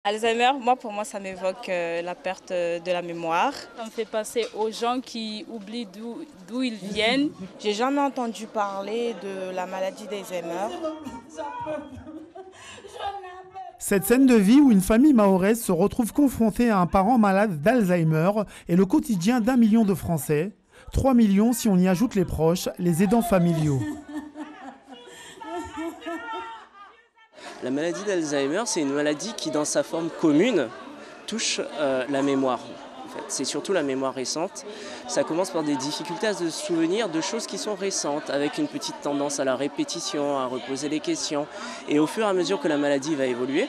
Alzheimer, pour moi, ça m'évoque la perte de la mémoire. Ça me fait penser aux gens qui oublient d'où ils viennent. J'ai jamais entendu parler de la maladie d'Alzheimer. Cette scène de vie où une famille mahoraise se retrouve confrontée à un parent malade d'Alzheimer est le quotidien d'1 million de Français. 3 millions si on y ajoute les proches, les aidants familiaux. La maladie d'Alzheimer, c'est une maladie qui, dans sa forme commune, touche la mémoire. En fait, c'est surtout la mémoire récente. Ça commence par des difficultés à se souvenir de choses qui sont récentes, avec une petite tendance à la répétition, à reposer les questions. Et au fur et à mesure que la maladie va évoluer,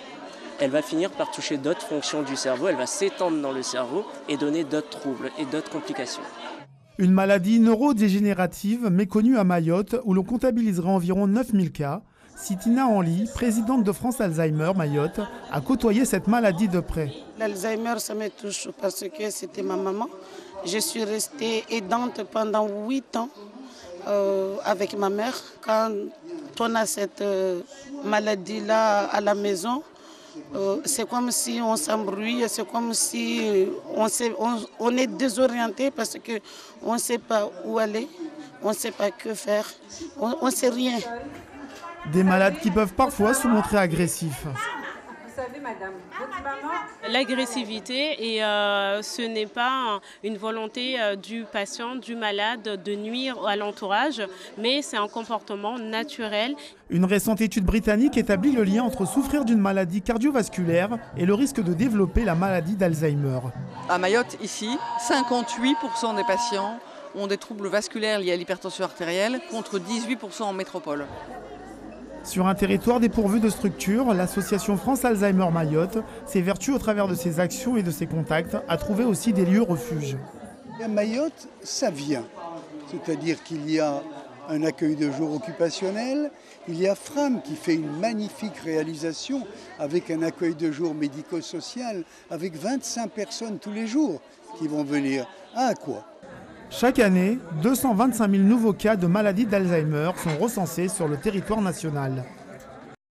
elle va finir par toucher d'autres fonctions du cerveau, elle va s'étendre dans le cerveau et donner d'autres troubles et d'autres complications. Une maladie neurodégénérative méconnue à Mayotte où l'on comptabiliserait environ 9000 cas. Sitina Henly, présidente de France Alzheimer Mayotte, a côtoyé cette maladie de près. L'Alzheimer, ça me touche parce que c'était ma maman. Je suis restée aidante pendant 8 ans avec ma mère. Quand on a cette maladie-là à la maison, c'est comme si on s'embrouille, c'est comme si on est désorienté parce qu'on ne sait pas où aller, on ne sait pas que faire, on ne sait rien. Des malades qui peuvent parfois se montrer agressifs. Vous savez, madame, votre maman... L'agressivité, et ce n'est pas une volonté du patient, du malade, de nuire à l'entourage, mais c'est un comportement naturel. Une récente étude britannique établit le lien entre souffrir d'une maladie cardiovasculaire et le risque de développer la maladie d'Alzheimer. À Mayotte, ici, 58% des patients ont des troubles vasculaires liés à l'hypertension artérielle, contre 18% en métropole. Sur un territoire dépourvu de structure, l'association France Alzheimer Mayotte s'évertue au travers de ses actions et de ses contacts à trouver aussi des lieux refuges. À Mayotte, ça vient. C'est-à-dire qu'il y a un accueil de jour occupationnel, il y a FRAM qui fait une magnifique réalisation avec un accueil de jour médico-social avec 25 personnes tous les jours qui vont venir. À quoi ? Chaque année, 225 000 nouveaux cas de maladie d'Alzheimer sont recensés sur le territoire national.